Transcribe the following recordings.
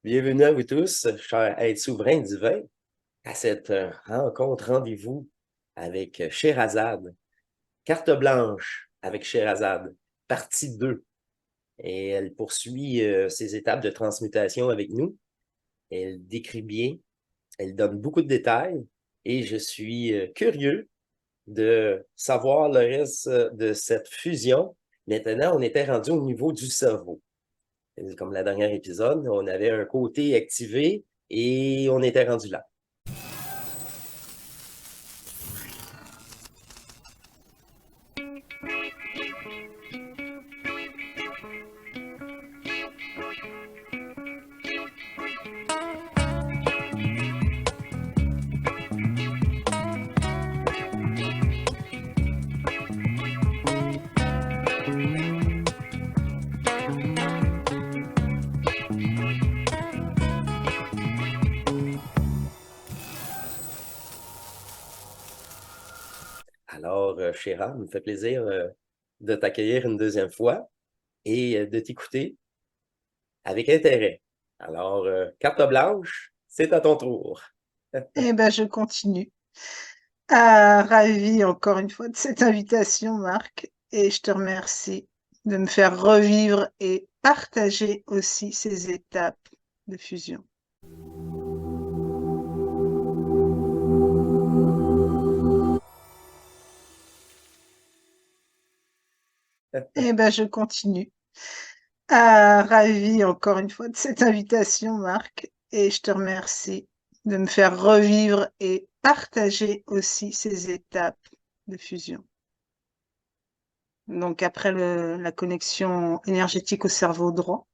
Bienvenue à vous tous, chers êtres souverains divins, à cette rencontre, rendez-vous avec Sherazade. Carte blanche avec Sherazade, partie 2. Et elle poursuit ses étapes de transmutation avec nous. Elle décrit bien, elle donne beaucoup de détails et je suis curieux de savoir le reste de cette fusion. Maintenant, on était rendu au niveau du cerveau. Comme la dernière épisode, on avait un côté activé et on était rendu là. Alors, Chéra, il me fait plaisir de t'accueillir une deuxième fois et de t'écouter avec intérêt. Alors, carte blanche, c'est à ton tour. Eh ben, je continue. Ravie encore une fois de cette invitation, Marc, et je te remercie de me faire revivre et partager aussi ces étapes de fusion. Eh ben, je continue. Ravie encore une fois de cette invitation, Marc, et je te remercie de me faire revivre et partager aussi ces étapes de fusion. Donc, après la connexion énergétique au cerveau droit,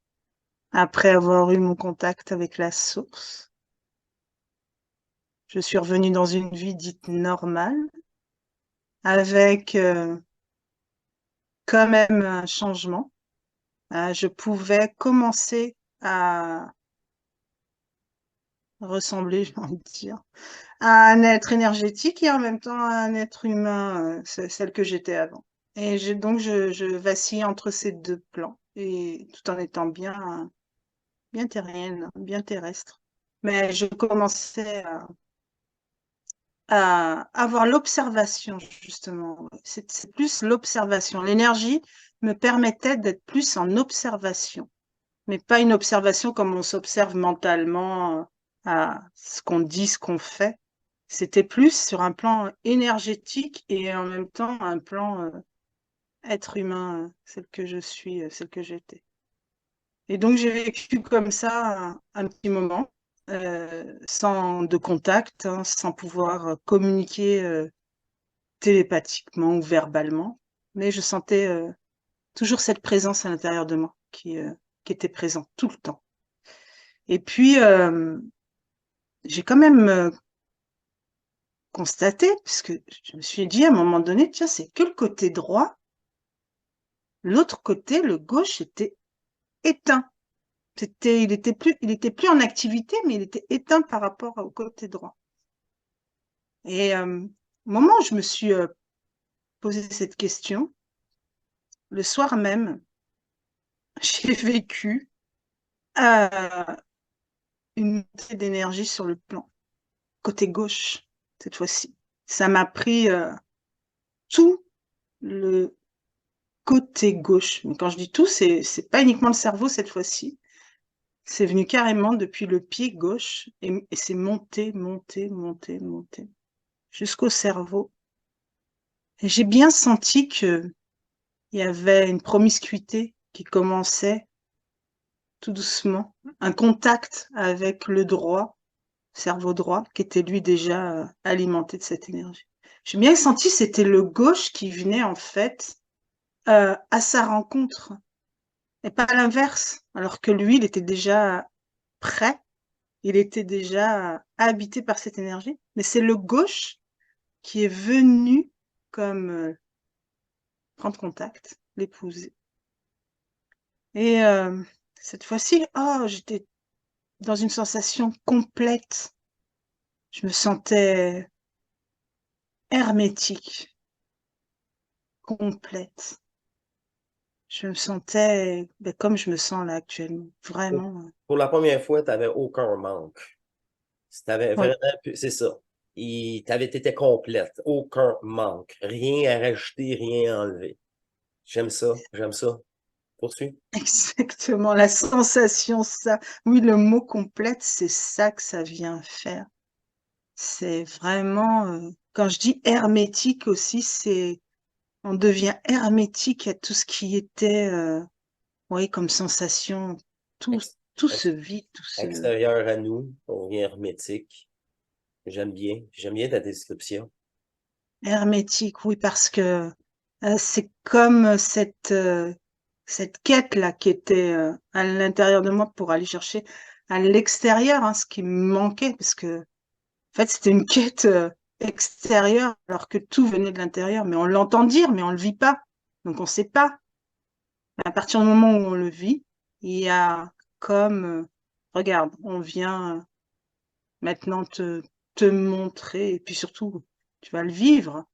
après avoir eu mon contact avec la source, je suis revenue dans une vie dite normale, avec quand même un changement. Je pouvais commencer à ressembler, j'ai envie de dire, à un être énergétique et en même temps à un être humain, celle que j'étais avant. Et je vacille entre ces deux plans, et tout en étant bien terrienne, bien terrestre. Mais je commençais à avoir l'observation, justement. C'est plus l'observation. L'énergie me permettait d'être plus en observation, mais pas une observation comme on s'observe mentalement à ce qu'on dit, ce qu'on fait. C'était plus sur un plan énergétique et en même temps un plan être humain, celle que je suis, celle que j'étais. Et donc j'ai vécu comme ça un petit moment, sans de contact, hein, sans pouvoir communiquer télépathiquement ou verbalement, mais je sentais toujours cette présence à l'intérieur de moi qui était présente tout le temps. Et puis j'ai quand même constaté, puisque je me suis dit à un moment donné, tiens, c'est que le côté droit, l'autre côté, le gauche, était éteint. Il était plus en activité, mais il était éteint par rapport au côté droit. Et au moment où je me suis posé cette question, le soir même, j'ai vécu euh, une montée d'énergie sur le plan, côté gauche, cette fois-ci. Ça m'a pris tout le côté gauche. Mais quand je dis tout, c'est pas uniquement le cerveau cette fois-ci. C'est venu carrément depuis le pied gauche et c'est monté, monté, monté, monté jusqu'au cerveau. Et j'ai bien senti que il y avait une promiscuité qui commençait tout doucement, un contact avec le droit, cerveau droit, qui était lui déjà alimenté de cette énergie. J'ai bien senti que c'était le gauche qui venait en fait à sa rencontre et pas l'inverse, alors que lui, il était déjà prêt, il était déjà habité par cette énergie, mais c'est le gauche qui est venu comme prendre contact, l'épouser. Et cette fois-ci, oh, j'étais dans une sensation complète. Je me sentais hermétique, complète. Je me sentais comme je me sens là actuellement. Pour, Vraiment. pour la première fois, tu n'avais aucun manque. T'avais Oui, vraiment, c'est ça. T'étais complète. Aucun manque. Rien à rajouter, rien à enlever. J'aime ça. J'aime ça. Poursuis. exactement. La sensation, ça. Oui, le mot complète, c'est ça que ça vient faire. C'est vraiment, quand je dis hermétique aussi, c'est, on devient hermétique à tout ce qui était, oui, comme sensation. Tout, Ex- tout se ex- vide, tout se, Extérieur à nous, on vient hermétique. J'aime bien. J'aime bien ta description. hermétique, oui, parce que c'est comme cette quête-là qui était à l'intérieur de moi pour aller chercher à l'extérieur, hein, ce qui me manquait, parce que en fait, c'était une quête extérieure, alors que tout venait de l'intérieur. Mais on l'entend dire, mais on le vit pas. Donc on sait pas. À partir du moment où on le vit, il y a comme, regarde, on vient maintenant te montrer, et puis surtout, tu vas le vivre.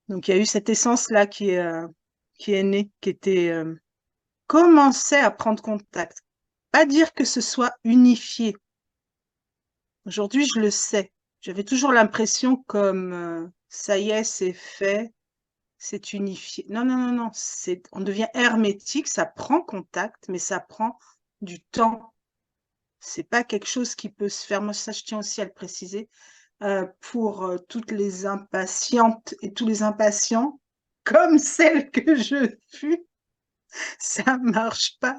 Donc il y a eu cette essence-là qui est née, qui était commençait à prendre contact. Pas dire que ce soit unifié. Aujourd'hui, je le sais. J'avais toujours l'impression comme ça y est, c'est fait, c'est unifié. Non, non, non, non. On devient hermétique, ça prend contact, mais ça prend du temps. C'est pas quelque chose qui peut se faire. Moi, ça, je tiens aussi à le préciser pour toutes les impatientes et tous les impatients, comme celle que je fus. Ça marche pas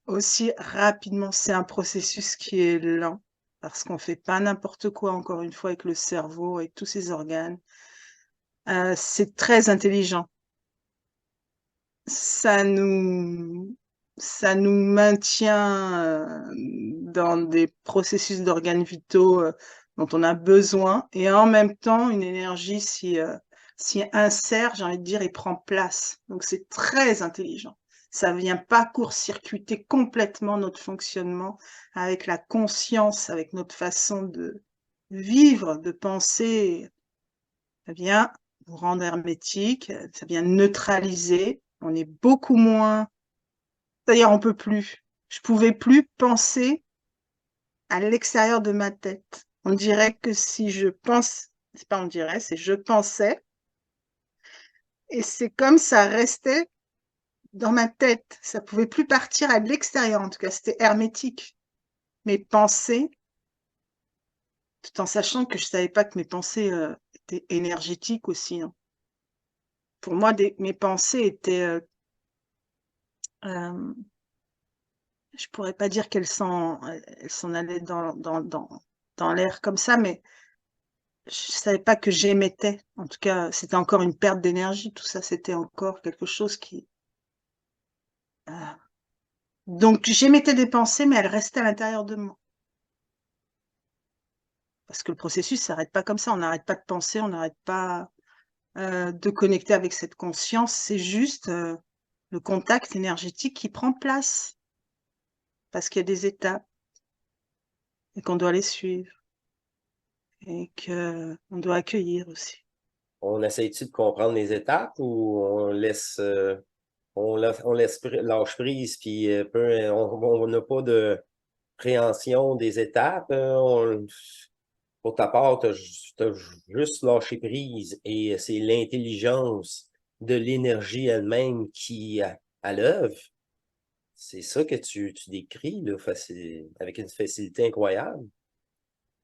aussi rapidement. C'est un processus qui est lent parce qu'on fait pas n'importe quoi, encore une fois, avec le cerveau et tous ses organes. C'est très intelligent. Ça nous, ça nous maintient dans des processus d'organes vitaux dont on a besoin et en même temps, une énergie s'y insère, j'ai envie de dire, et prend place. Donc, c'est très intelligent. Ça vient pas court-circuiter complètement notre fonctionnement avec la conscience, avec notre façon de vivre, de penser. Ça vient nous rendre hermétique, ça vient neutraliser. On est beaucoup moins, c'est-à-dire on peut plus. Je pouvais plus penser à l'extérieur de ma tête. On dirait que si je pense, c'est pas on dirait, c'est je pensais, et c'est comme ça restait dans ma tête. Ça pouvait plus partir à l'extérieur, en tout cas, c'était hermétique. Mes pensées, tout en sachant que je savais pas que mes pensées étaient énergétiques aussi, hein. Pour moi, mes pensées étaient, je pourrais pas dire elles s'en allaient dans l'air comme ça, mais je savais pas que j'émettais. En tout cas, c'était encore une perte d'énergie. Tout ça, c'était encore quelque chose qui, donc j'émettais des pensées, mais elles restaient à l'intérieur de moi. Parce que le processus s'arrête pas comme ça. On n'arrête pas de penser, on n'arrête pas de connecter avec cette conscience. C'est juste le contact énergétique qui prend place parce qu'il y a des étapes et qu'on doit les suivre et que on doit accueillir aussi. On essaie-tu de comprendre les étapes ou on laisse lâche prise, puis on n'a pas de préhension des étapes. Pour ta part, t'as juste lâché prise et c'est l'intelligence de l'énergie elle-même qui à l'œuvre. C'est ça que tu décris là, avec une facilité incroyable.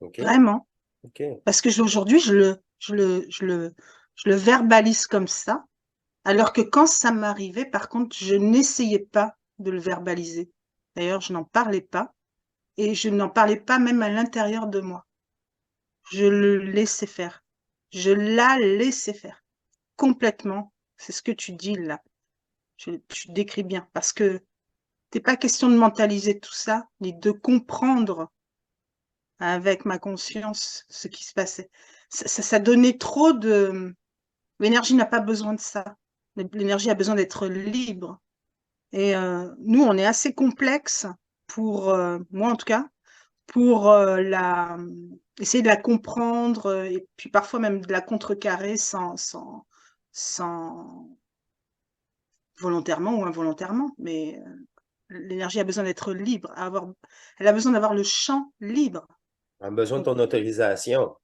OK? Vraiment. OK. Parce que aujourd'hui, je le verbalise comme ça, alors que quand ça m'arrivait, par contre, je n'essayais pas de le verbaliser. D'ailleurs, je n'en parlais pas et je n'en parlais pas même à l'intérieur de moi. Je le laissais faire. Je la laissais faire complètement. C'est ce que tu dis là. Tu décris bien parce que c'est pas question de mentaliser tout ça, ni de comprendre avec ma conscience ce qui se passait. Ça donnait trop de, l'énergie n'a pas besoin de ça. L'énergie a besoin d'être libre. Et nous, on est assez complexe pour, moi en tout cas, pour essayer de la comprendre et puis parfois même de la contrecarrer sans, volontairement ou involontairement, mais l'énergie a besoin d'être libre, elle a besoin d'avoir le champ libre. On a besoin de Donc, ton autorisation,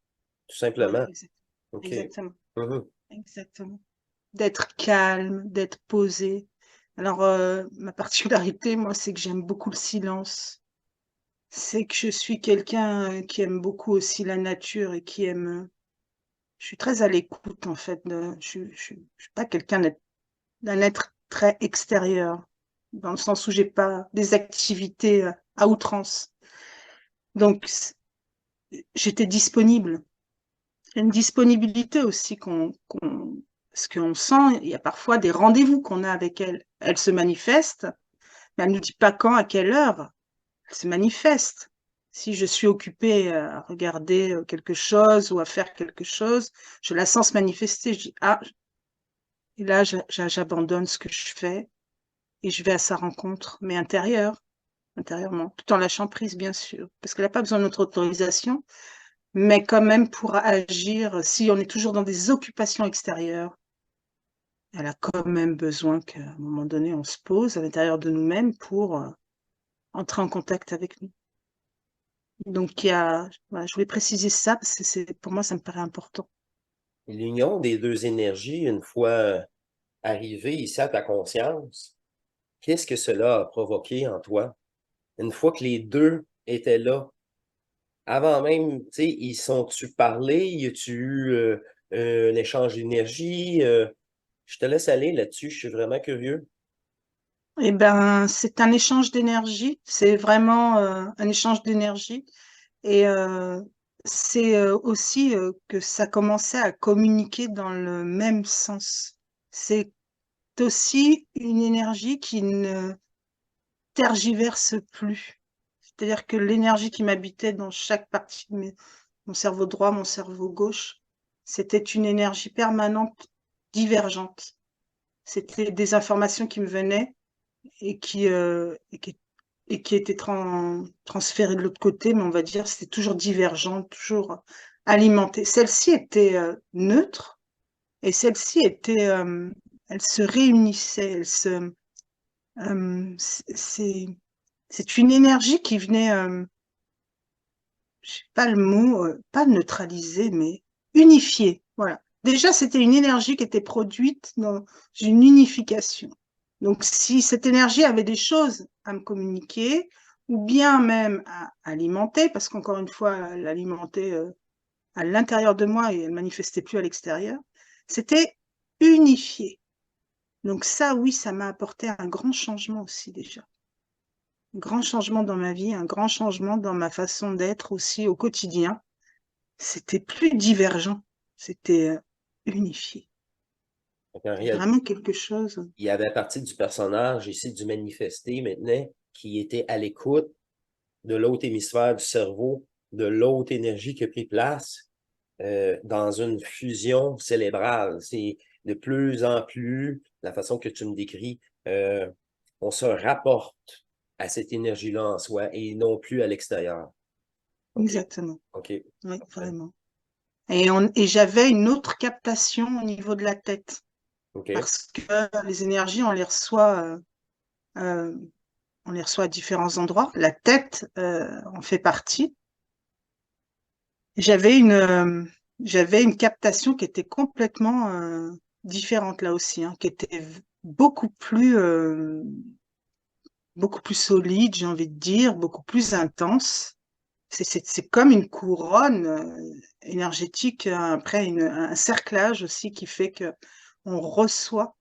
tout voilà, simplement. OK. exactement, Mhm. exactement. D'être calme, d'être posé. Alors, ma particularité, moi, c'est que j'aime beaucoup le silence. C'est que je suis quelqu'un qui aime beaucoup aussi la nature et qui aime. Je suis très à l'écoute, en fait. Je suis pas quelqu'un d'un être très extérieur, dans le sens où j'ai pas des activités à outrance. Donc, j'étais disponible. Il y a une disponibilité aussi parce qu'on sent, il y a parfois des rendez-vous qu'on a avec elle. Elle se manifeste, mais elle ne nous dit pas quand, à quelle heure. Elle se manifeste. Si je suis occupée à regarder quelque chose ou à faire quelque chose, je la sens se manifester. Je dis, ah, et là, j'abandonne ce que je fais et je vais à sa rencontre, mais intérieurement, tout en lâchant prise, bien sûr, parce qu'elle n'a pas besoin de notre autorisation, mais quand même pour agir, si on est toujours dans des occupations extérieures, elle a quand même besoin qu'à un moment donné, on se pose à l'intérieur de nous-mêmes pour entrer en contact avec nous. Donc, voilà, je voulais préciser ça parce que pour moi, ça me paraît important. L'union des deux énergies, une fois arrivé ici à ta conscience, qu'est-ce que cela a provoqué en toi? Une fois que les deux étaient là, avant même, tu sais, ils sont-tu parlé? Y a-tu eu un échange d'énergie? Je te laisse aller là-dessus, je suis vraiment curieux. Eh ben, c'est un échange d'énergie, c'est vraiment un échange d'énergie. Et c'est aussi que ça commençait à communiquer dans le même sens. C'est aussi une énergie qui ne tergiverse plus. C'est-à-dire que l'énergie qui m'habitait dans chaque partie de mon cerveau droit, mon cerveau gauche, c'était une énergie permanente, divergente. C'était des informations qui me venaient et qui étaient transférées de l'autre côté, mais on va dire c'était toujours divergent, toujours alimenté. Celle-ci était neutre et celle-ci elle se réunissait, c'est une énergie qui venait, je sais pas le mot, pas neutraliser, mais unifier. Voilà. Déjà, c'était une énergie qui était produite dans une unification. Donc, si cette énergie avait des choses à me communiquer, ou bien même à alimenter, parce qu'encore une fois, elle alimentait à l'intérieur de moi et elle manifestait plus à l'extérieur, c'était unifié. Donc ça, oui, ça m'a apporté un grand changement aussi déjà. Un grand changement dans ma vie, un grand changement dans ma façon d'être aussi au quotidien. C'était plus divergent, c'était unifié. Donc, en C'est réalité, vraiment quelque chose. il y avait partie du personnage ici du manifesté maintenant qui était à l'écoute de l'autre hémisphère du cerveau, de l'autre énergie qui a pris place dans une fusion cérébrale. C'est de plus en plus la façon que tu me décris, on se rapporte à cette énergie-là en soi et non plus à l'extérieur. OK, Exactement. OK, Oui, parfait. vraiment. Et j'avais une autre captation au niveau de la tête, OK. parce que les énergies, euh, on les reçoit à différents endroits. La tête en fait partie. J'avais une captation qui était complètement différente là aussi, hein, qui était beaucoup plus solide, j'ai envie de dire, beaucoup plus intense. C'est comme une couronne énergétique, après un cerclage aussi qui fait que on reçoit,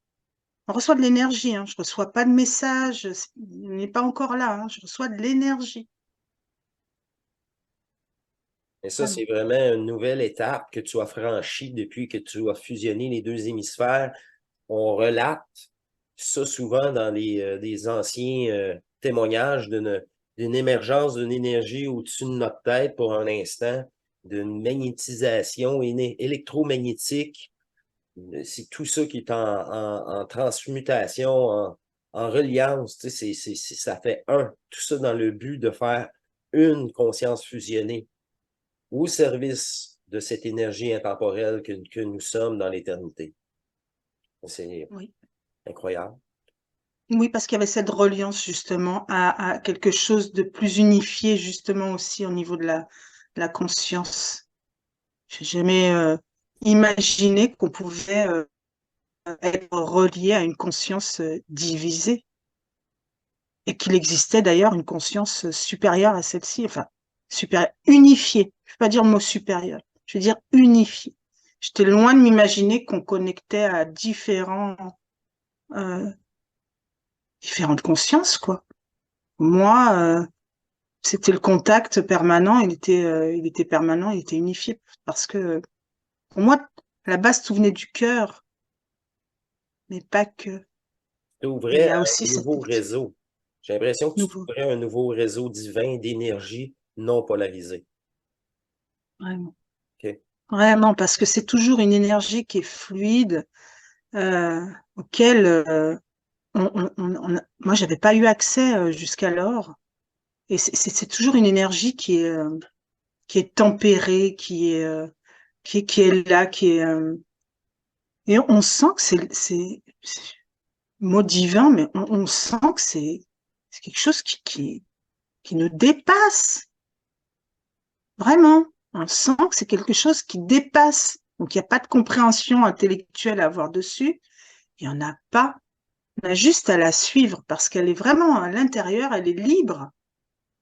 on reçoit de l'énergie. Hein. Je reçois pas de message, on n'est pas encore là. Hein. Je reçois de l'énergie, Et ça, c'est vraiment. vraiment une nouvelle étape que tu as franchie depuis que tu as fusionné les deux hémisphères. On relate ça souvent dans des anciens témoignages d'une émergence d'une énergie au-dessus de notre tête pour un instant, d'une magnétisation électromagnétique. C'est tout ça qui est en transmutation, en reliance. Tu sais, ça fait un. Tout ça dans le but de faire une conscience fusionnée au service de cette énergie intemporelle que nous sommes dans l'éternité. C'est Oui. incroyable. Oui, parce qu'il y avait cette reliance justement à quelque chose de plus unifié justement aussi au niveau de la conscience. J'ai jamais imaginé qu'on pouvait être relié à une conscience divisée et qu'il existait d'ailleurs une conscience supérieure à celle-ci, enfin supérieure, unifiée. Je ne vais pas dire le mot supérieur, je veux dire unifiée. J'étais loin de m'imaginer qu'on connectait à euh, différentes consciences, quoi. Moi, c'était le contact permanent, il était permanent, il était unifié parce que pour moi, à la base, tout venait du cœur, mais pas que. Tu Et il ouvrais y a un aussi cet nouveau réseau. J'ai l'impression que tu nouveau, ouvrais un nouveau réseau divin d'énergie non polarisée. vraiment. OK? Vraiment, parce que c'est toujours une énergie qui est fluide, euh, auquel moi, j'avais pas eu accès jusqu'alors. Et c'est toujours une énergie qui est tempérée, qui est là, et on sent que c'est mot divin, mais on sent que c'est quelque chose qui nous dépasse, vraiment. On sent que c'est quelque chose qui dépasse. Donc, il n'y a pas de compréhension intellectuelle à avoir dessus. Il n'y en a pas. On a juste à la suivre parce qu'elle est vraiment à l'intérieur, elle est libre.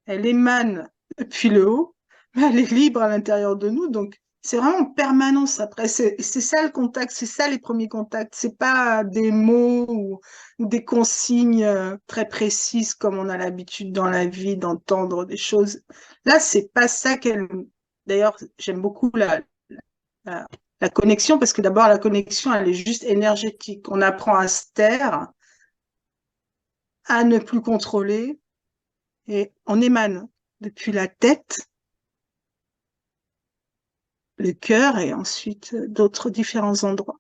Elle émane depuis le haut, mais elle est libre à l'intérieur de nous. Donc, c'est vraiment en permanence. Après, c'est ça le contact, c'est ça les premiers contacts. C'est pas des mots ou des consignes très précises comme on a l'habitude dans la vie d'entendre des choses. Là, c'est pas ça qu'elle. D'ailleurs, j'aime beaucoup la, la connexion parce que d'abord, la connexion, elle est juste énergétique. On apprend à se taire, à ne plus contrôler et on émane depuis la tête le cœur et ensuite d'autres différents endroits.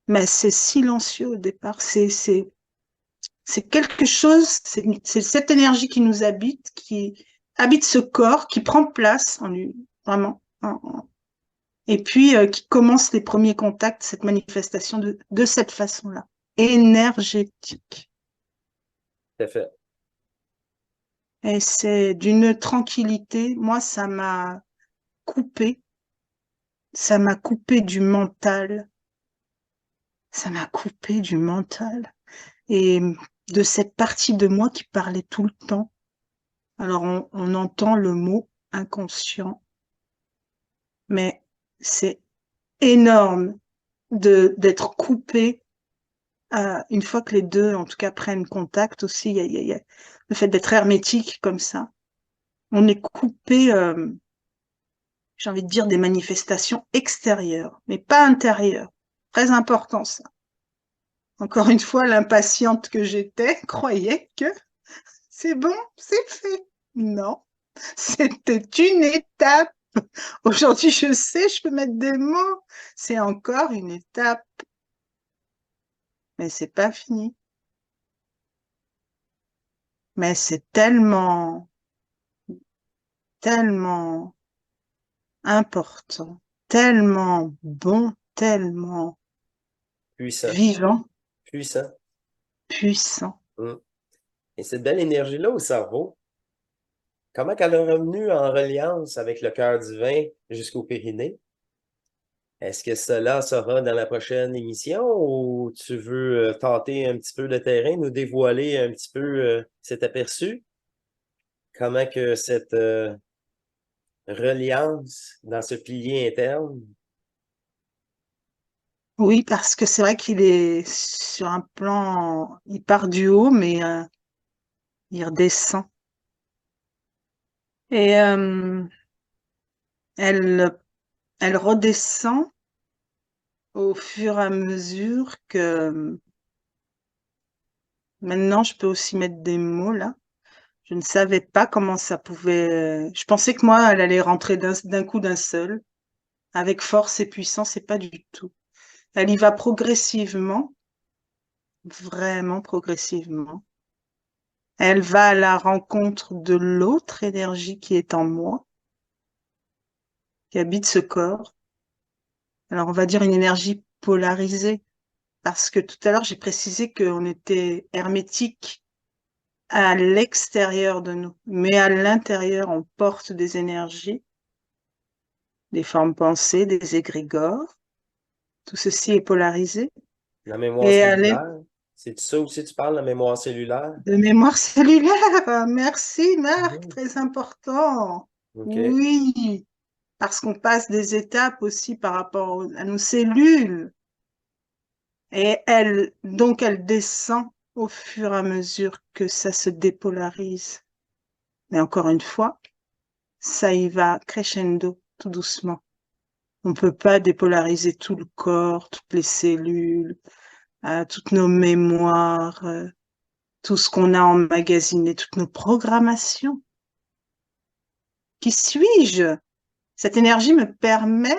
Mais c'est silencieux au départ. C'est quelque chose, c'est cette énergie qui nous habite, qui habite ce corps, qui prend place en lui, vraiment. Et puis qui commence les premiers contacts, cette manifestation de cette façon-là, énergétique. Tout à fait. Et c'est d'une tranquillité. Moi, coupé, ça m'a coupé du mental. Ça m'a coupé du mental. Et de cette partie de moi qui parlait tout le temps. Alors on entend le mot inconscient, mais c'est énorme d'être coupé une fois que les deux, en tout cas, prennent contact aussi. Il y a le fait d'être hermétique comme ça. On est coupé, j'ai envie de dire, des manifestations extérieures, mais pas intérieures. Très important ça. Encore une fois, l'impatiente que j'étais croyait que c'est bon, c'est fait. Non. C'était une étape. Aujourd'hui, je sais, je peux mettre des mots. C'est encore une étape, mais c'est pas fini. Mais c'est tellement, tellement important, tellement bon, tellement Puissant. vivant, Puissant. puissant. Mm. Et cette belle énergie-là au cerveau, comment qu'elle est revenue en reliance avec le cœur divin jusqu'au périnée? Est-ce que cela sera dans la prochaine émission ou tu veux tenter un petit peu le terrain, nous dévoiler un petit peu cet aperçu? Comment que cette reliance dans ce pilier interne? Oui, parce que c'est vrai qu'il est sur un plan, il part du haut, mais il redescend. Et elle, elle redescend au fur et à mesure que maintenant je peux aussi mettre des mots là. Je ne savais pas comment ça pouvait. Je pensais que moi, elle allait rentrer d'un coup d'un seul, avec force et puissance, et pas du tout. Elle y va progressivement, vraiment progressivement. Elle va à la rencontre de l'autre énergie qui est en moi, qui habite ce corps. Alors on va dire une énergie polarisée, parce que tout à l'heure, j'ai précisé qu'on était hermétique à l'extérieur de nous, mais à l'intérieur, on porte des énergies, des formes pensées, des égrégores. Tout ceci est polarisé. La mémoire Et cellulaire, c'est de ça aussi tu parles, la mémoire cellulaire? de mémoire cellulaire, merci Marc, Mhm. très important. OK. Oui, parce qu'on passe des étapes aussi par rapport à nos cellules. Et donc elle descend au fur et à mesure que ça se dépolarise. Mais encore une fois, ça y va crescendo, tout doucement. On ne peut pas dépolariser tout le corps, toutes les cellules, toutes nos mémoires, tout ce qu'on a emmagasiné, toutes nos programmations. Qui suis-je? Cette énergie me permet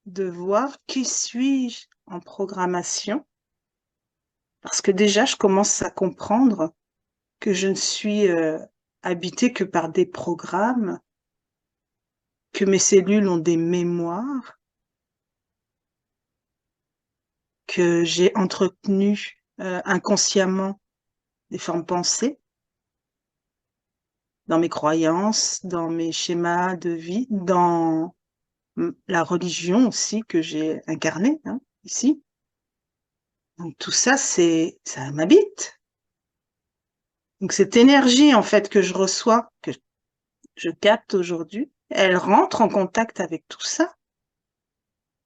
de voir qui suis-je en programmation, parce que déjà, je commence à comprendre que je ne suis habitée que par des programmes, que mes cellules ont des mémoires, que j'ai entretenu inconsciemment des formes pensées dans mes croyances, dans mes schémas de vie, dans la religion aussi que j'ai incarnée ici. Donc tout ça, ça m'habite. Donc cette énergie en fait que je reçois, que je capte aujourd'hui, elle rentre en contact avec tout ça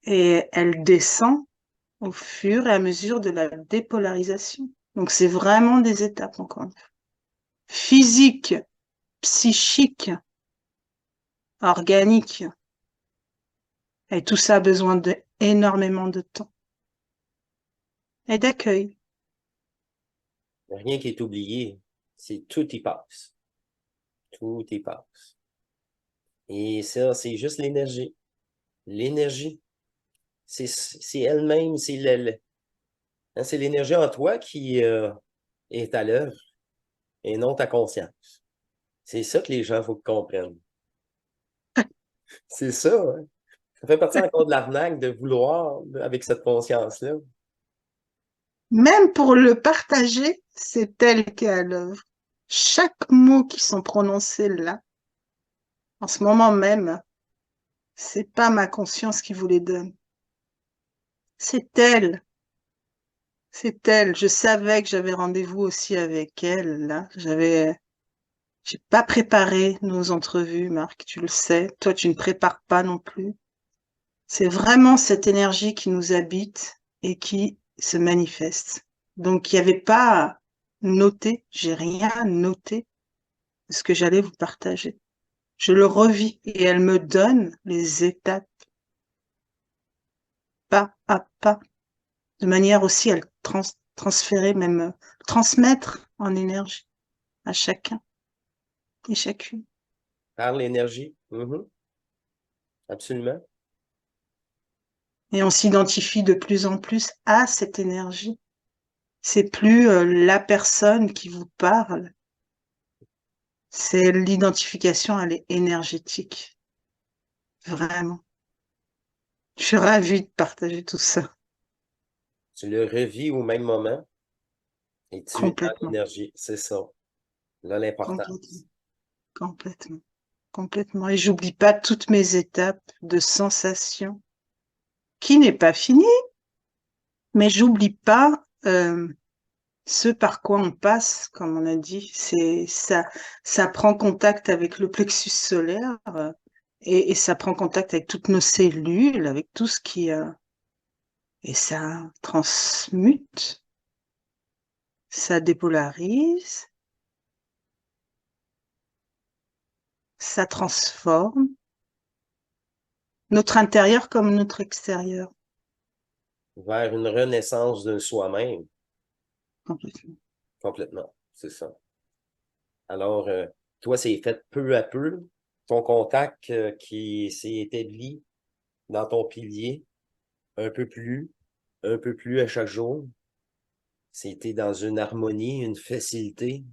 et elle descend au fur et à mesure de la dépolarisation. Donc c'est vraiment des étapes encore une fois. Physique, psychique, organique. Et tout ça a besoin énormément de temps et d'accueil. Rien qui est oublié. C'est tout y passe. Tout y passe. Et ça, c'est juste l'énergie. L'énergie. C'est elle-même, hein, c'est l'énergie en toi qui est à l'œuvre et non ta conscience. C'est ça que les gens, faut qu'ils comprennent. C'est ça, hein. Ça fait partie encore de l'arnaque de vouloir avec cette conscience-là. Même pour le partager, c'est elle qui est à l'œuvre. Chaque mot qui sont prononcés là, en ce moment même, c'est pas ma conscience qui vous les donne. C'est elle. C'est elle. Je savais que j'avais rendez-vous aussi avec elle, là. J'ai pas préparé nos entrevues, Marc, tu le sais. Toi, tu ne prépares pas non plus. C'est vraiment cette énergie qui nous habite et qui se manifeste. Donc, il n'y avait pas noté, j'ai rien noté de ce que j'allais vous partager. Je le revis et elle me donne les étapes pas à pas, de manière aussi à le transférer, même transmettre en énergie à chacun et chacune. Par l'énergie. Mhm. Absolument. Et on s'identifie de plus en plus à cette énergie. C'est plus la personne qui vous parle, c'est l'identification, elle est énergétique. Vraiment. Je suis ravie de partager tout ça. Tu le revis au même moment et tu es dans Complètement, l'énergie. C'est ça. Là, complètement, l'importance. complètement, complètement. Et j'oublie pas toutes mes étapes de sensations, qui n'est pas fini, mais j'oublie pas ce par quoi on passe, comme on a dit. C'est ça, ça prend contact avec le plexus solaire et ça prend contact avec toutes nos cellules, avec tout ce qui et ça transmute, ça dépolarise, ça transforme notre intérieur comme notre extérieur. Vers une renaissance de soi-même. Complètement. Complètement. C'est ça. Alors, toi, c'est fait peu à peu. Ton contact qui s'est établi dans ton pilier, un un peu plus à chaque jour. C'était dans une harmonie, une facilité.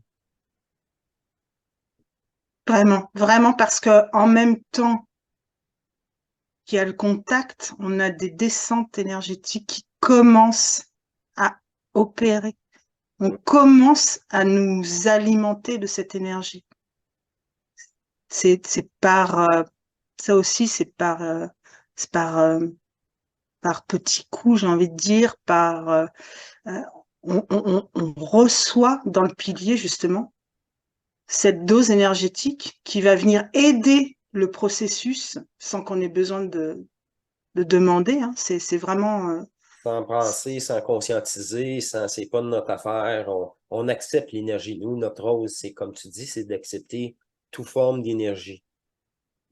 Vraiment, vraiment parce que en même temps qu'il y a le contact, on a des descentes énergétiques qui commencent opérer. On commence à nous alimenter de cette énergie. C'est par, ça aussi, c'est par petits coups, j'ai envie de dire, euh, on reçoit dans le pilier, justement, cette dose énergétique qui va venir aider le processus sans qu'on ait besoin de demander. Hein. C'est vraiment... Sans penser, sans conscientiser, c'est pas de notre affaire. On accepte l'énergie. Nous, notre rôle, c'est comme tu dis, c'est d'accepter toute forme d'énergie.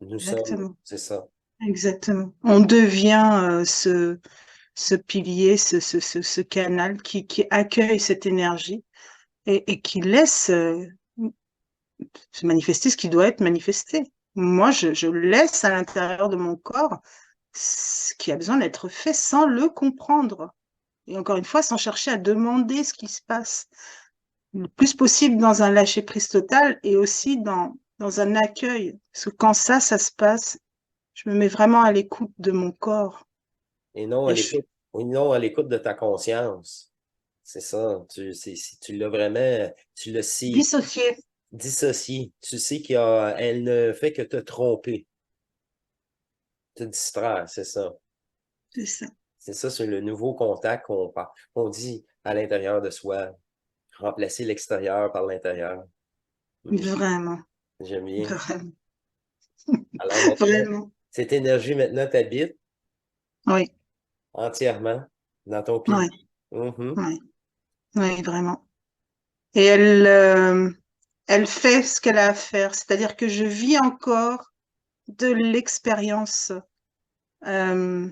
Nous sommes, exactement, c'est ça. exactement. On devient ce pilier, ce canal qui accueille cette énergie et qui laisse se manifester ce qui doit être manifesté. Moi, je laisse à l'intérieur de mon corps ce qui a besoin d'être fait sans le comprendre. Et encore une fois, sans chercher à demander ce qui se passe. Le plus possible dans un lâcher-prise total et aussi dans un accueil. Parce que quand ça se passe, je me mets vraiment à l'écoute de mon corps. Et non à Et je suis l'écoute, oui, non à l'écoute de ta conscience. C'est ça. Si tu l'as vraiment, tu le sais, dissociée. dissocié. Tu sais elle ne fait que te tromper, te distraire, c'est ça. C'est ça. C'est le nouveau contact qu'on dit à l'intérieur de soi, remplacer l'extérieur par l'intérieur. Hmm, Vraiment. j'aime bien. Vraiment. Alors maintenant, Vraiment. cette énergie maintenant t'habite Oui. entièrement dans ton Oui. pilier. Mhm. Oui. Oui, vraiment. Et elle fait ce qu'elle a à faire. C'est-à-dire que je vis encore de l'expérience. Euh,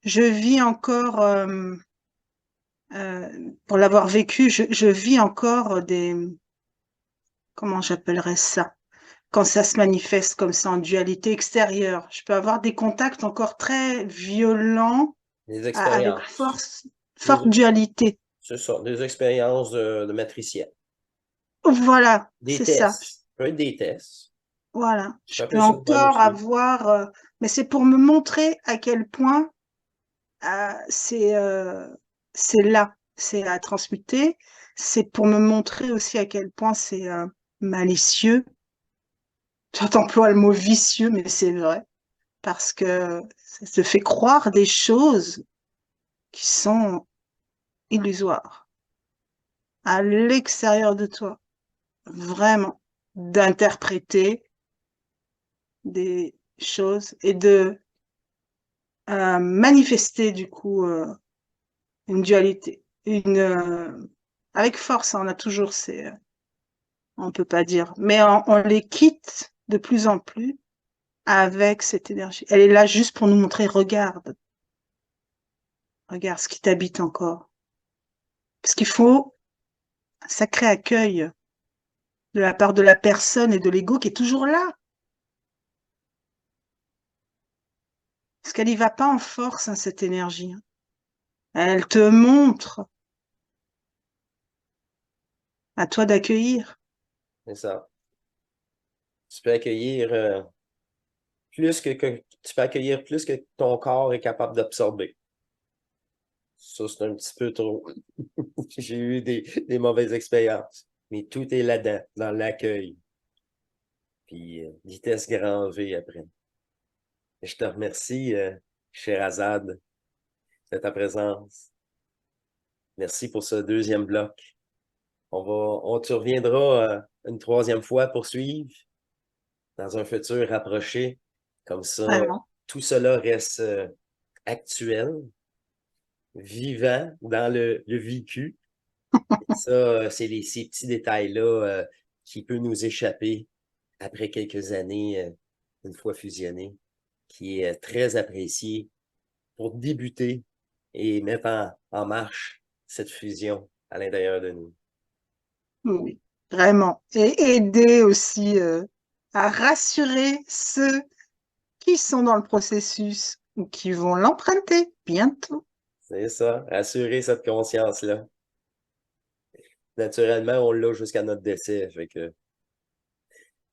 je vis encore, pour l'avoir vécu, je vis encore comment j'appellerais ça? Quand ça se manifeste comme ça en dualité extérieure. Je peux avoir des contacts encore très violents Des avec expériences. forte dualité. C'est ça, des expériences de matriciel. Voilà, Des c'est ça. tests. Ça peut être des tests. Voilà. Tu Je peux peux appeler ça de même encore aussi. avoir, mais c'est pour me montrer à quel point c'est là, c'est à transmuter. C'est pour me montrer aussi à quel point c'est malicieux. J'emploie le mot vicieux, mais c'est vrai, parce que ça te fait croire des choses qui sont illusoires à l'extérieur de toi, vraiment, d'interpréter des choses et de manifester du coup une dualité, avec force. Hein, on a toujours on peut pas dire, mais on les quitte de plus en plus avec cette énergie. Elle est là juste pour nous montrer, regarde ce qui t'habite encore. Parce qu'il faut un sacré accueil de la part de la personne et de l'ego qui est toujours là. Parce qu'elle y va pas en force, hein, cette énergie. Hein. Elle te montre, à toi d'accueillir. C'est ça. Tu peux accueillir tu peux accueillir plus que ton corps est capable d'absorber. Ça, c'est un petit peu trop. J'ai eu des mauvaises expériences. Mais tout est là-dedans, dans l'accueil. Puis vitesse grand V après. Je te remercie, Sherazade, de ta présence. Merci pour ce deuxième bloc. Tu reviendras une troisième fois pour suivre dans un futur rapproché. Comme ça, Vraiment. tout cela reste actuel, vivant dans le vécu. Ça, c'est ces petits détails-là qui peuvent nous échapper après quelques années, une fois fusionnés, qui est très apprécié pour débuter et mettre en marche cette fusion à l'intérieur de nous. Oui, vraiment. Et aider aussi à rassurer ceux qui sont dans le processus ou qui vont l'emprunter bientôt. C'est ça, assurer cette conscience-là. Naturellement, on l'a jusqu'à notre décès, fait que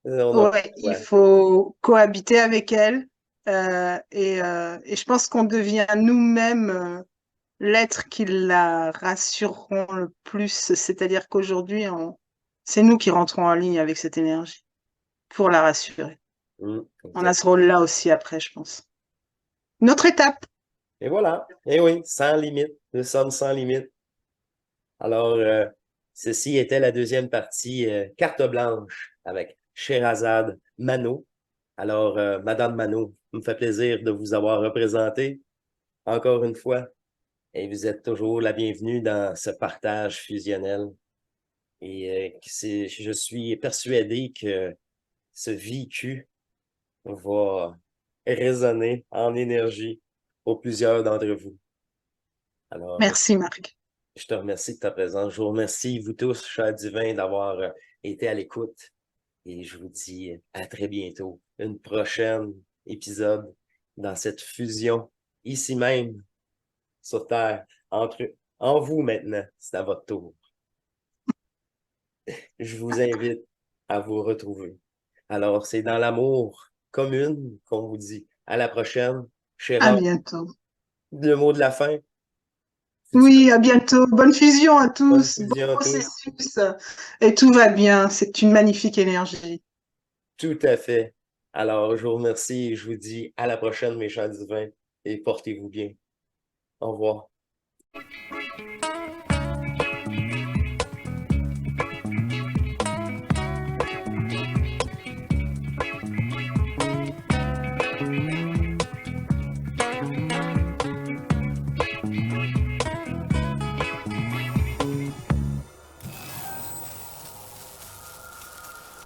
on n'a pas Ouais, le il choix. faut cohabiter avec elle et je pense qu'on devient nous-mêmes. l'être qui la rassureront le plus. C'est-à-dire qu'aujourd'hui, c'est nous qui rentrons en ligne avec cette énergie pour la rassurer. On a ce rôle-là aussi après, je pense. Notre étape. Et voilà. Et oui, sans limite. Nous sommes sans limite. Alors, ceci était la deuxième partie, carte blanche avec Sherazade Mano. Alors, Madame Mano, il me fait plaisir de vous avoir représenté encore une fois. Et vous êtes toujours la bienvenue dans ce partage fusionnel. Et je suis persuadé que ce vécu va résonner en énergie pour plusieurs d'entre vous. Alors, Merci, Marc. je te remercie de ta présence. Je vous remercie, vous tous, chers divins, d'avoir été à l'écoute. Et je vous dis à très bientôt. Une prochaine épisode dans cette fusion, ici même, sur Terre, en vous maintenant. C'est à votre tour. Je vous invite à vous retrouver. Alors, c'est dans l'amour commune qu'on vous dit à la prochaine. À Chéra, bientôt. le mot de la fin. Oui, à bientôt. Bonne fusion à Bonne tous. Bon fusion à tous. processus. Et tout va bien. C'est une magnifique énergie. Tout à fait. Alors, je vous remercie et je vous dis à la prochaine, mes chers divins, et portez-vous bien. Au revoir.